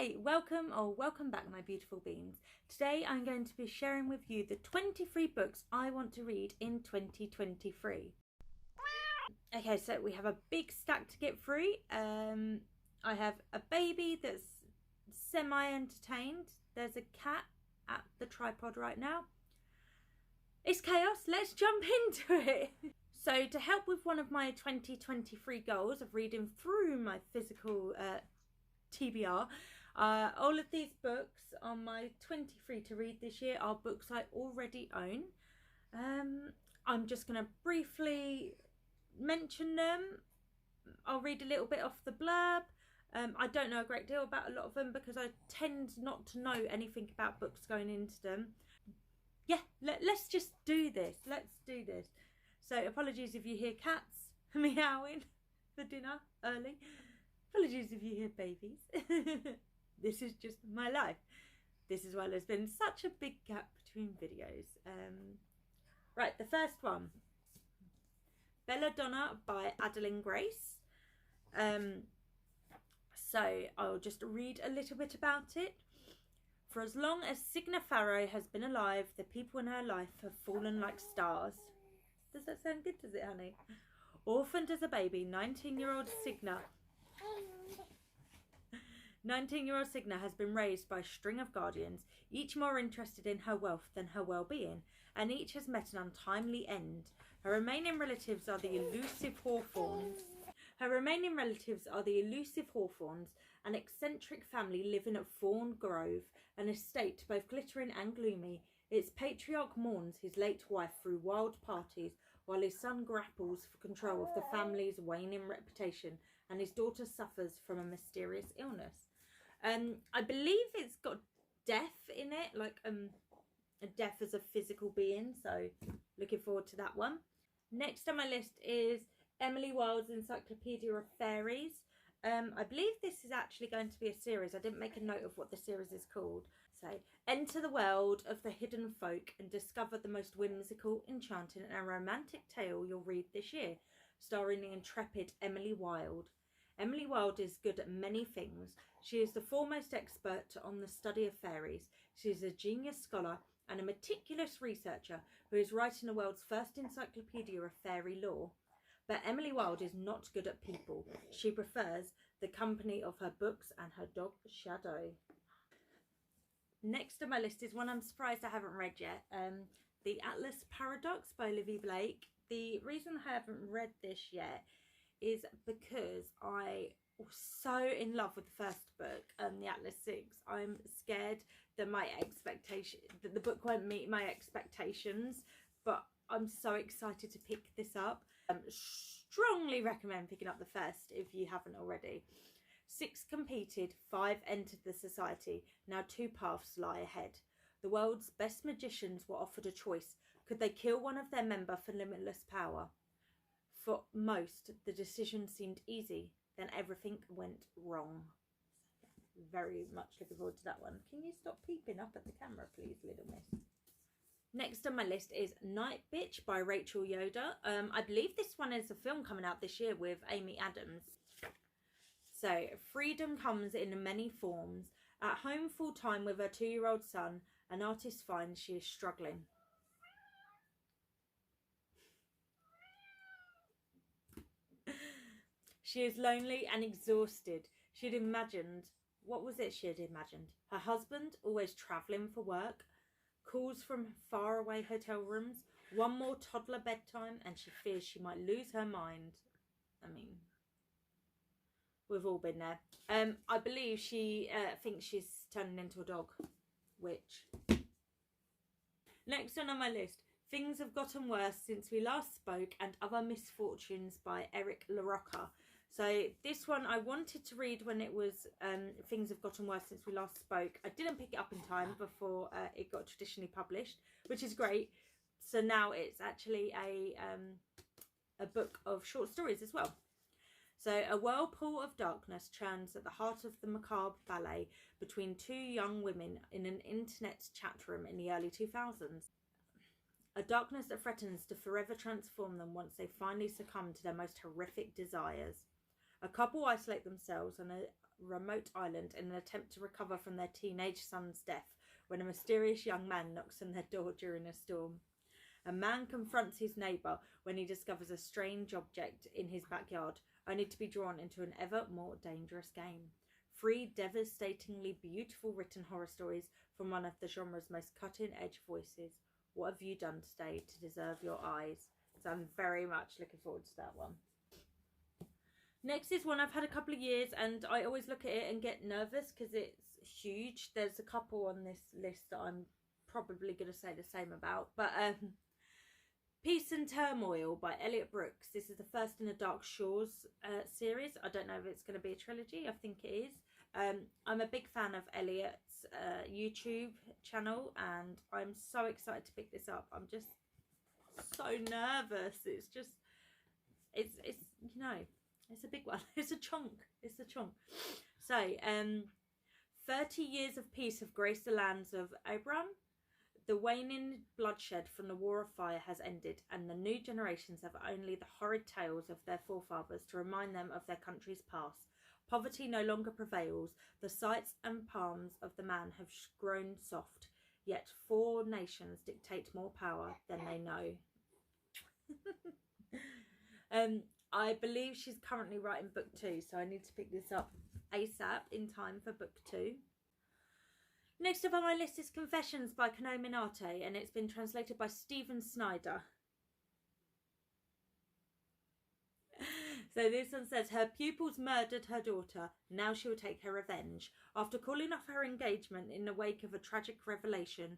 Hi, welcome back my beautiful beans. Today I'm going to be sharing with you the 23 books I want to read in 2023. Okay, so we have a big stack to get through. I have a baby that's semi-entertained. There's a cat at the tripod right now. It's chaos, let's jump into it. So to help with one of my 2023 goals of reading through my physical TBR, all of these books on my 23 to read this year are books I already own. I'm just going to briefly mention them. I'll read a little bit off the blurb. I don't know a great deal about a lot of them because I tend not to know anything about books going into them. Yeah, let's just do this. Let's do this. So apologies if you hear cats meowing for dinner early. Apologies if you hear babies. This is just my life. This is why there's been such a big gap between videos. Right, the first one. Belladonna by Adeline Grace. So I'll just read a little bit about it. For as long as Signa Farrow has been alive, the people in her life have fallen like stars. Does that sound good, does it, honey? Orphaned as a baby, 19-year-old Signa has been raised by a string of guardians, each more interested in her wealth than her well-being, and each has met an untimely end. Her remaining relatives are the elusive Hawthorns. An eccentric family living at Fawn Grove, an estate both glittering and gloomy. Its patriarch mourns his late wife through wild parties, while his son grapples for control of the family's waning reputation, and his daughter suffers from a mysterious illness. I believe it's got death in it, like a death as a physical being, so looking forward to that one. Next on my list is Emily Wilde's Encyclopedia of Fairies. I believe this is actually going to be a series. I didn't make a note of what the series is called. So, enter the world of the hidden folk and discover the most whimsical, enchanting and romantic tale you'll read this year, starring the intrepid Emily Wilde. Emily Wilde is good at many things. She is the foremost expert on the study of fairies. She is a genius scholar and a meticulous researcher who is writing the world's first encyclopedia of fairy lore. But Emily Wilde is not good at people. She prefers the company of her books and her dog Shadow. Next on my list is one I'm surprised I haven't read yet. The Atlas Paradox by OLIVIE. The reason I haven't read this yet is because I was so in love with the first book, the Atlas 6. I'm scared that the book won't meet my expectations, but I'm so excited to pick this up. Strongly recommend picking up the first if you haven't already. 6 competed, 5 entered the society. Now 2 paths lie ahead. The world's best magicians were offered a choice. Could they kill one of their member for limitless power? For most, the decision seemed easy. Then everything went wrong. Very much looking forward to that one. Can you stop peeping up at the camera, please, little miss? Next on my list is Night Bitch by Rachel Yoder. I believe this one is a film coming out this year with Amy Adams. So, freedom comes in many forms. At home full-time with her 2-year-old son, an artist finds she is struggling. She is lonely and exhausted. What was it she had imagined? Her husband, always travelling for work, calls from faraway hotel rooms, one more toddler bedtime, and she fears she might lose her mind. I mean, we've all been there. I believe she thinks she's turning into a dog, which... Next on my list, Things Have Gotten Worse Since We Last Spoke and Other Misfortunes by Eric LaRocca. So this one I wanted to read when it was Things Have Gotten Worse Since We Last Spoke. I didn't pick it up in time before it got traditionally published, which is great. So now it's actually a book of short stories as well. So a whirlpool of darkness churns at the heart of the macabre ballet between 2 young women in an internet chat room in the early 2000s. A darkness that threatens to forever transform them once they finally succumb to their most horrific desires. A couple isolate themselves and remote island in an attempt to recover from their teenage son's death when a mysterious young man knocks on their door during a storm. A man confronts his neighbour when he discovers a strange object in his backyard, only to be drawn into an ever more dangerous game. 3 devastatingly beautiful written horror stories from one of the genre's most cutting-edge voices. What have you done today to deserve your eyes? So I'm very much looking forward to that one. Next is one I've had a couple of years, and I always look at it and get nervous because it's huge. There's a couple on this list that I'm probably going to say the same about. But Peace and Turmoil by Elliot Brooks. This is the first in the Dark Shores series. I don't know if it's going to be a trilogy. I think it is. I'm a big fan of Elliot's YouTube channel, and I'm so excited to pick this up. I'm just so nervous. It's you know, it's a big one. It's a chunk. It's a chunk. So 30 years of peace have graced the lands of Abraham. The waning bloodshed from the War of Fire has ended, and the new generations have only the horrid tales of their forefathers to remind them of their country's past. Poverty no longer prevails. The sights and palms of the man have grown soft, yet 4 nations dictate more power than they know. I believe she's currently writing book 2, so I need to pick this up ASAP in time for book 2. Next up on my list is Confessions by Kano Minate, and it's been translated by Stephen Snyder. So this one says, her pupils murdered her daughter. Now she will take her revenge. After calling off her engagement in the wake of a tragic revelation,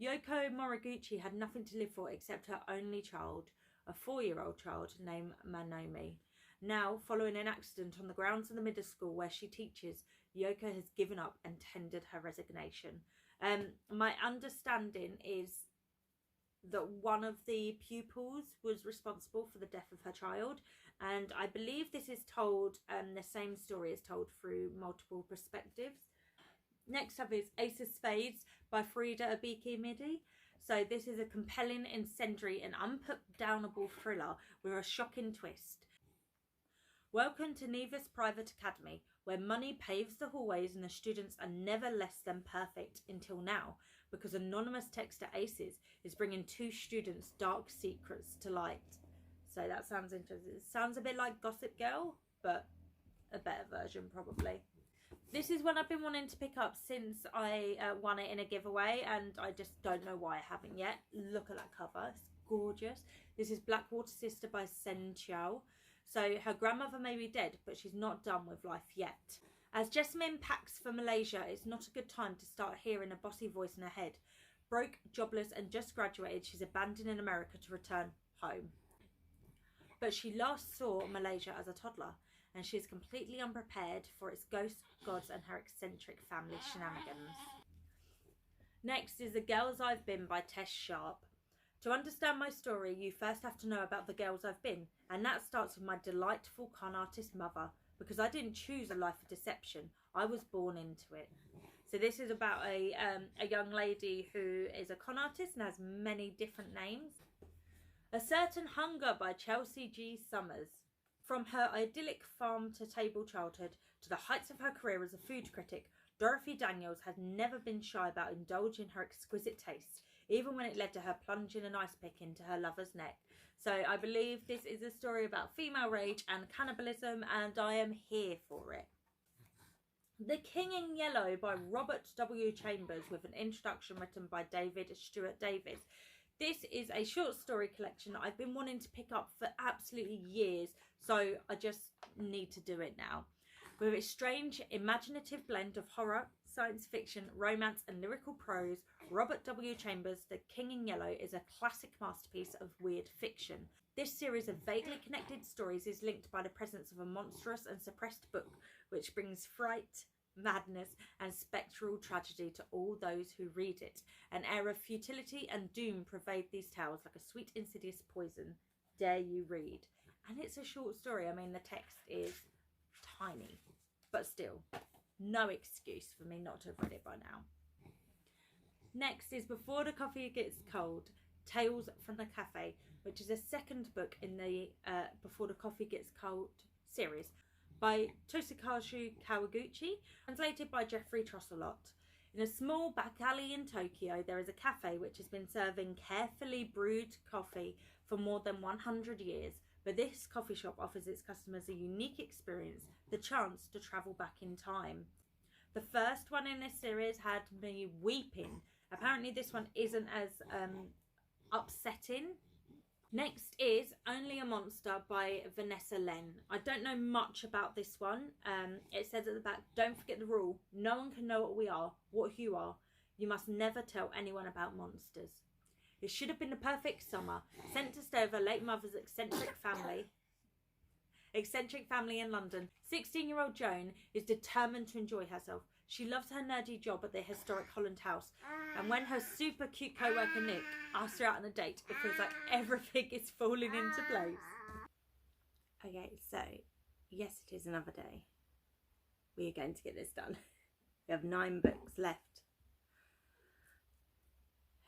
Yoko Moriguchi had nothing to live for except her only child, a 4-year-old child named Manomi. Now, following an accident on the grounds of the middle school where she teaches, Yoko has given up and tendered her resignation. My understanding is that one of the pupils was responsible for the death of her child, and I believe this is told, the same story is told through multiple perspectives. Next up is Ace of Spades by Frida Abiki-Midi. So this is a compelling, incendiary and unputdownable thriller with a shocking twist. Welcome to Nevis Private Academy, where money paves the hallways and the students are never less than perfect until now, because anonymous texter Aces is bringing 2 students' dark secrets to light. So that sounds interesting. It sounds a bit like Gossip Girl, but a better version probably. This is one I've been wanting to pick up since I won it in a giveaway, and I just don't know why I haven't yet. Look at that cover. It's gorgeous. This is Blackwater Sister by Sen Chiao. So her grandmother may be dead, but she's not done with life yet. As Jessamine packs for Malaysia, it's not a good time to start hearing a bossy voice in her head. Broke, jobless and just graduated, she's abandoning America to return home. But she last saw Malaysia as a toddler, and she is completely unprepared for its ghosts, gods and her eccentric family shenanigans. Next is The Girls I've Been by Tess Sharp. To understand my story, you first have to know about the girls I've been, and that starts with my delightful con artist mother, because I didn't choose a life of deception, I was born into it. So this is about a young lady who is a con artist and has many different names. A Certain Hunger by Chelsea G. Summers. From her idyllic farm-to-table childhood to the heights of her career as a food critic, Dorothy Daniels has never been shy about indulging her exquisite tastes, even when it led to her plunging an ice pick into her lover's neck. So I believe this is a story about female rage and cannibalism, and I am here for it. The King in Yellow by Robert W. Chambers, with an introduction written by David Stewart Davis. This is a short story collection that I've been wanting to pick up for absolutely years, so I just need to do it now. With its strange, imaginative blend of horror, science fiction, romance and lyrical prose, Robert W. Chambers' The King in Yellow is a classic masterpiece of weird fiction. This series of vaguely connected stories is linked by the presence of a monstrous and suppressed book, which brings fright, madness and spectral tragedy to all those who read it. An air of futility and doom pervade these tales like a sweet insidious poison. Dare you read? And it's a short story. I mean, the text is tiny, but still, no excuse for me not to have read it by now. Next is Before the Coffee Gets Cold, Tales from the Cafe, which is a second book in the Before the Coffee Gets Cold series. by Toshikazu Kawaguchi, translated by Jeffrey Trosselott. In a small back alley in Tokyo, there is a cafe which has been serving carefully brewed coffee for more than 100 years. But this coffee shop offers its customers a unique experience, the chance to travel back in time. The first one in this series had me weeping. Apparently this one isn't as upsetting. Next is Only a Monster by Vanessa Len. I don't know much about this one. It says at the back, don't forget the rule. No one can know what we are, what you are. You must never tell anyone about monsters. It should have been the perfect summer. Sent to stay with her late mother's eccentric family in London. 16-year-old Joan is determined to enjoy herself. She loves her nerdy job at the historic Holland House. And when her super cute co-worker Nick asks her out on a date, it feels like everything is falling into place. Okay, so yes, it is another day. We are going to get this done. We have 9 books left.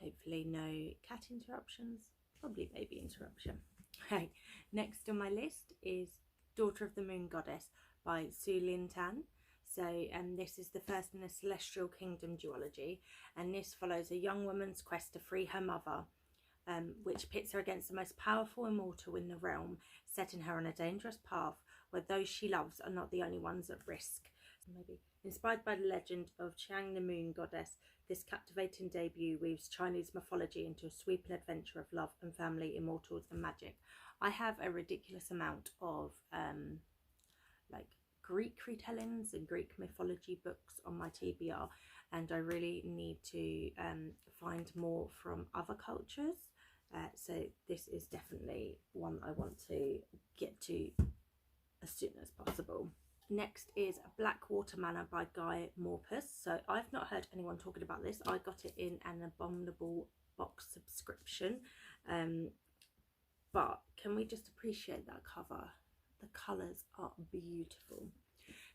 Hopefully no cat interruptions, probably baby interruption. Okay, next on my list is Daughter of the Moon Goddess by Su Lin Tan. So this is the first in the Celestial Kingdom duology, and this follows a young woman's quest to free her mother, which pits her against the most powerful immortal in the realm, setting her on a dangerous path where those she loves are not the only ones at risk. Maybe inspired by the legend of Chiang the Moon Goddess, this captivating debut weaves Chinese mythology into a sweeping adventure of love and family, immortals and magic. I have a ridiculous amount of like Greek retellings and Greek mythology books on my TBR, and I really need to find more from other cultures. So this is definitely one I want to get to as soon as possible. Next is Blackwater Manor by Guy Morpus. So I've not heard anyone talking about this. I got it in an Abominable box subscription. But can we just appreciate that cover? The colours are beautiful.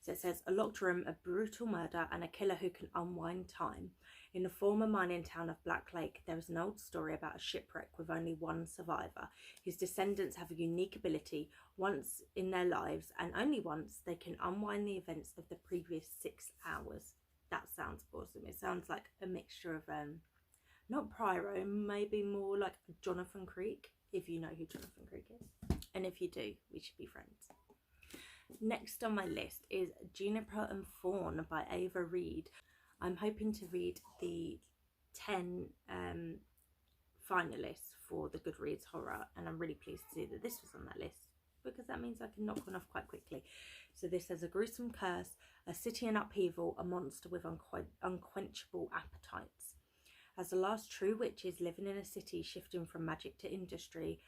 So it says, a locked room, a brutal murder and a killer who can unwind time. In the former mining town of Black Lake, there is an old story about a shipwreck with only one survivor. His descendants have a unique ability. Once in their lives, and only once, they can unwind the events of the previous 6 hours. That sounds awesome. It sounds like a mixture of, not Pyro, maybe more like Jonathan Creek, if you know who Jonathan Creek is. And if you do, we should be friends. Next on my list is Juniper and Fawn by Ava Reid. I'm hoping to read the 10 finalists for the Goodreads horror, and I'm really pleased to see that this was on that list, because that means I can knock one off quite quickly. So this has a gruesome curse, a city in upheaval, a monster with unquenchable appetites. As the last true witch is living in a city shifting from magic to industry,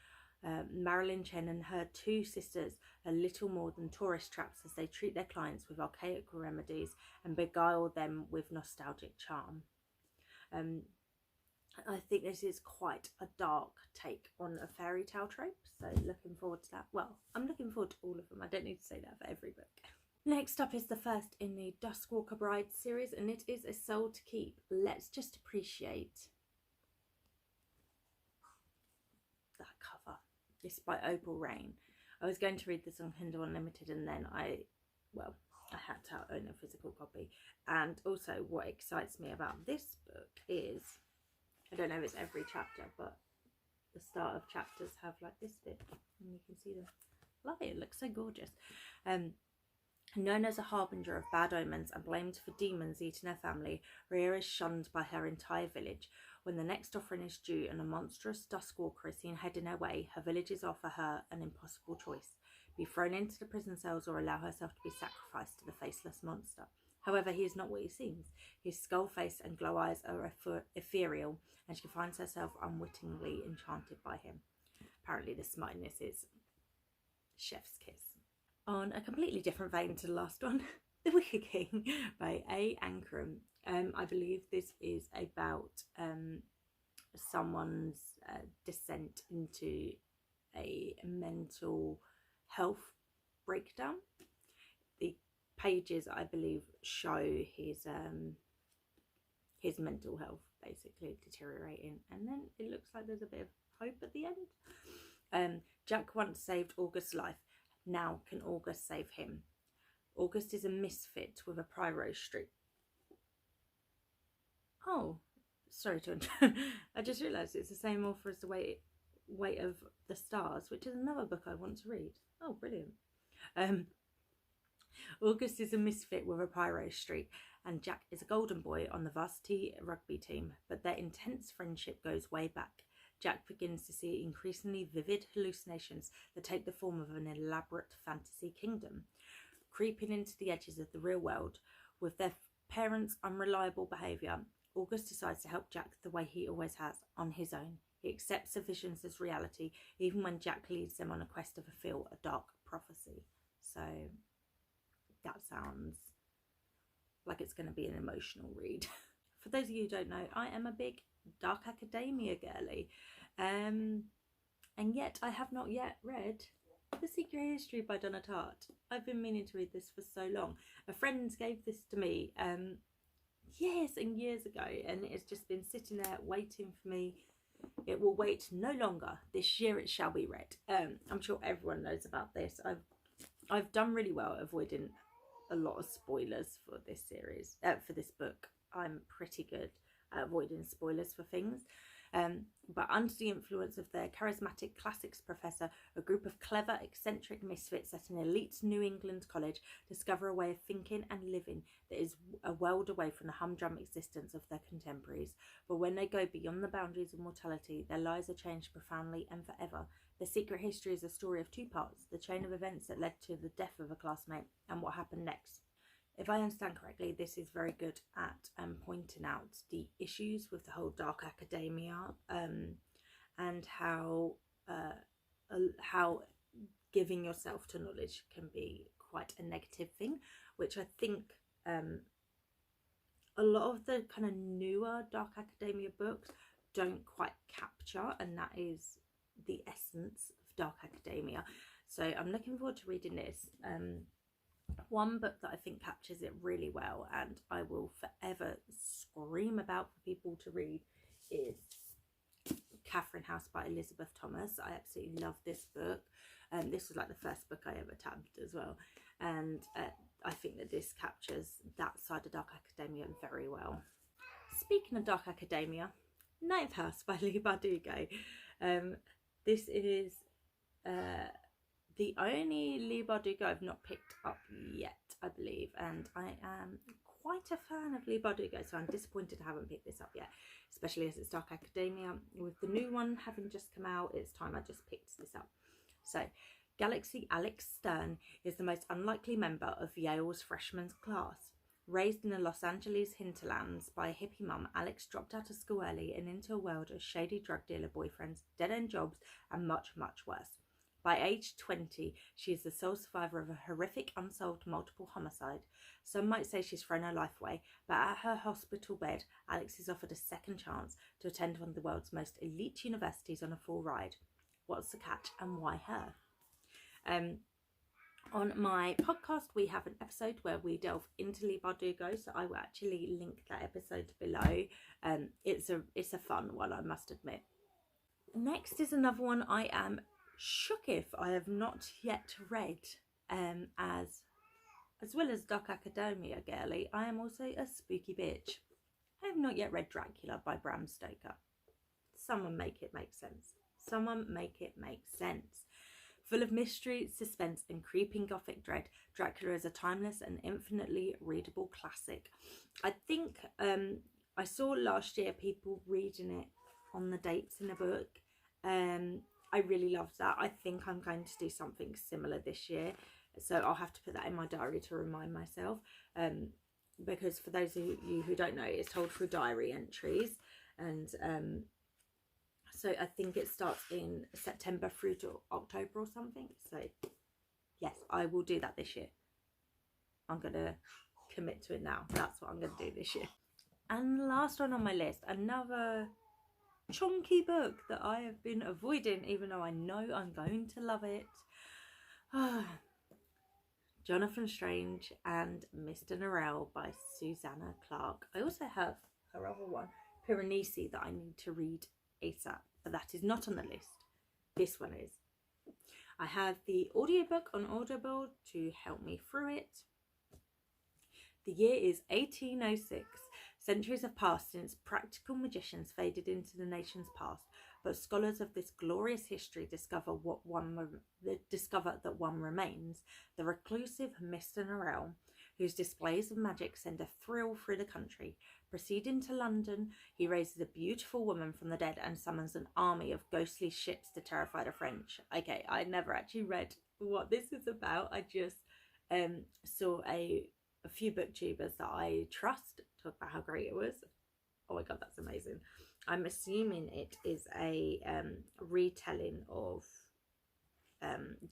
Marilyn Chen and her 2 sisters are little more than tourist traps as they treat their clients with archaic remedies and beguile them with nostalgic charm. I think this is quite a dark take on a fairy tale trope, so looking forward to that. Well, I'm looking forward to all of them. I don't need to say that for every book. Next up is the first in the Duskwalker Bride series, and it is A Soul to Keep. Let's just appreciate that cover. This is by Opal Rain. I was going to read this on Kindle Unlimited, and then I had to own a physical copy. And also what excites me about this book is, I don't know if it's every chapter, but the start of chapters have like this bit, and you can see them. Love it, it looks so gorgeous. Known as a harbinger of bad omens and blamed for demons eating her family, Rhea is shunned by her entire village. When the next offering is due and a monstrous Duskwalker is seen heading her way, her villagers offer her an impossible choice: be thrown into the prison cells or allow herself to be sacrificed to the faceless monster. However, he is not what he seems. His skull face and glow eyes are ethereal, and she finds herself unwittingly enchanted by him. Apparently the smartness is chef's kiss. On a completely different vein to the last one, The Wicked King by A. Ankrum. I believe this is about someone's descent into a mental health breakdown. The pages, I believe, show his mental health basically deteriorating, and then it looks like there's a bit of hope at the end. Jack once saved August's life. Now can August save him? August is a misfit with a Primrose streak. Oh, sorry to interrupt. I just realised it's the same author as The Weight of the Stars, which is another book I want to read. Oh, brilliant. August is a misfit with a Primrose streak, and Jack is a golden boy on the varsity rugby team, but their intense friendship goes way back. Jack begins to see increasingly vivid hallucinations that take the form of an elaborate fantasy kingdom. Creeping into the edges of the real world with their parents' unreliable behaviour, August decides to help Jack the way he always has, on his own. He accepts the visions as reality, even when Jack leads them on a quest to fulfill a dark prophecy. So that sounds like it's going to be an emotional read. For those of you who don't know, I am a big dark academia girly, and yet I have not yet read The Secret History by Donna Tartt. I've been meaning to read this for so long. A friend gave this to me years and years ago, and it's just been sitting there waiting for me. It will wait no longer. This year it shall be read. I'm sure everyone knows about this. I've done really well avoiding a lot of spoilers for this series, for this book. I'm pretty good at avoiding spoilers for things. But under the influence of their charismatic classics professor, a group of clever, eccentric misfits at an elite New England college discover a way of thinking and living that is a world away from the humdrum existence of their contemporaries. But when they go beyond the boundaries of mortality, their lives are changed profoundly and forever. The Secret History is a story of two parts: the chain of events that led to the death of a classmate and what happened next. If I understand correctly, this is very good at pointing out the issues with the whole dark academia, and how giving yourself to knowledge can be quite a negative thing, which I think a lot of the kind of newer dark academia books don't quite capture, and that is the essence of dark academia. So I'm looking forward to reading this. One book that I think captures it really well, and I will forever scream about for people to read, is Catherine House by Elizabeth Thomas. I absolutely love this book. This was like the first book I ever tabbed as well, and I think that this captures that side of dark academia very well. Speaking of dark academia, Ninth House by Leigh Bardugo. This is the only Leigh Bardugo I've not picked up yet, I believe, and I am quite a fan of Leigh Bardugo, so I'm disappointed I haven't picked this up yet, especially as it's dark academia. With the new one having just come out, it's time I just picked this up. So, Galaxy Alex Stern is the most unlikely member of Yale's freshman class. Raised in the Los Angeles hinterlands by a hippie mum, Alex dropped out of school early and into a world of shady drug dealer boyfriends, dead-end jobs, and much, much worse. By age 20, she is the sole survivor of a horrific unsolved multiple homicide. Some might say she's thrown her life away, but at her hospital bed, Alex is offered a second chance to attend one of the world's most elite universities on a full ride. What's the catch, and why her? On my podcast, we have an episode where we delve into Leigh Bardugo, so I will actually link that episode below. It's a fun one, I must admit. Next is another one I am shook if I have not yet read, as well as dark academia girly. I am also a spooky bitch. I have not yet read Dracula by Bram Stoker. Someone make it make sense. Someone make it make sense. Full of mystery, suspense, and creeping gothic dread, Dracula is a timeless and infinitely readable classic. I think I saw last year people reading it on the dates in a book. I really loved that. I think I'm going to do something similar this year, so I'll have to put that in my diary to remind myself, because for those of you who don't know, it's told through diary entries, and so I think it starts in September through to October or something. So yes, I will do that this year. I'm going to commit to it now. That's what I'm going to do this year. And last one on my list, another chunky book that I have been avoiding, even though I know I'm going to love it. Jonathan Strange and Mr. Norrell by Susanna Clarke. I also have her other one, Piranesi, that I need to read ASAP, but that is not on the list. This one is. I have the audiobook on Audible to help me through it. The year is 1806. Centuries have passed since practical magicians faded into the nation's past, but scholars of this glorious history discover that one remains, the reclusive Mr. Norrell, whose displays of magic send a thrill through the country. Proceeding to London, he raises a beautiful woman from the dead and summons an army of ghostly ships to terrify the French. Okay, I never actually read what this is about. I just saw a few booktubers that I trust talk about how great it was. Oh my god, that's amazing. I'm assuming it is a retelling of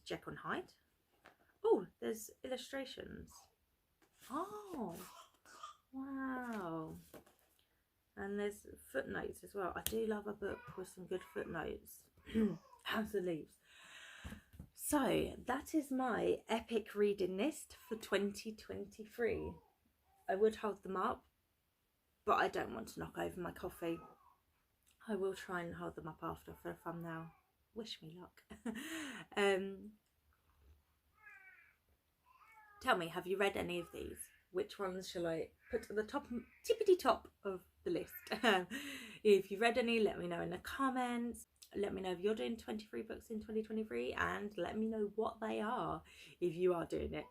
Jekyll and Hyde. Oh, there's illustrations. Oh, wow. And there's footnotes as well. I do love a book with some good footnotes. House of Leaves. So that is my epic reading list for 2023. I would hold them up, but I don't want to knock over my coffee. I will try and hold them up after for a thumbnail. Wish me luck. Tell me, have you read any of these? Which ones shall I put at the top, tippity top of the list? If you read any, let me know in the comments. Let me know if you're doing 23 books in 2023, and let me know what they are if you are doing it.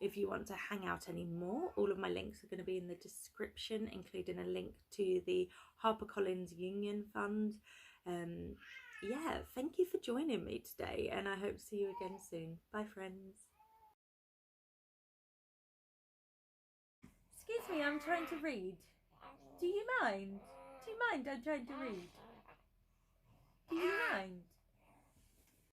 If you want to hang out any more, all of my links are going to be in the description, including a link to the HarperCollins Union Fund. Yeah, thank you for joining me today, and I hope to see you again soon. Bye, friends. Excuse me, I'm trying to read. Do you mind? Do you mind I'm trying to read? Do you mind?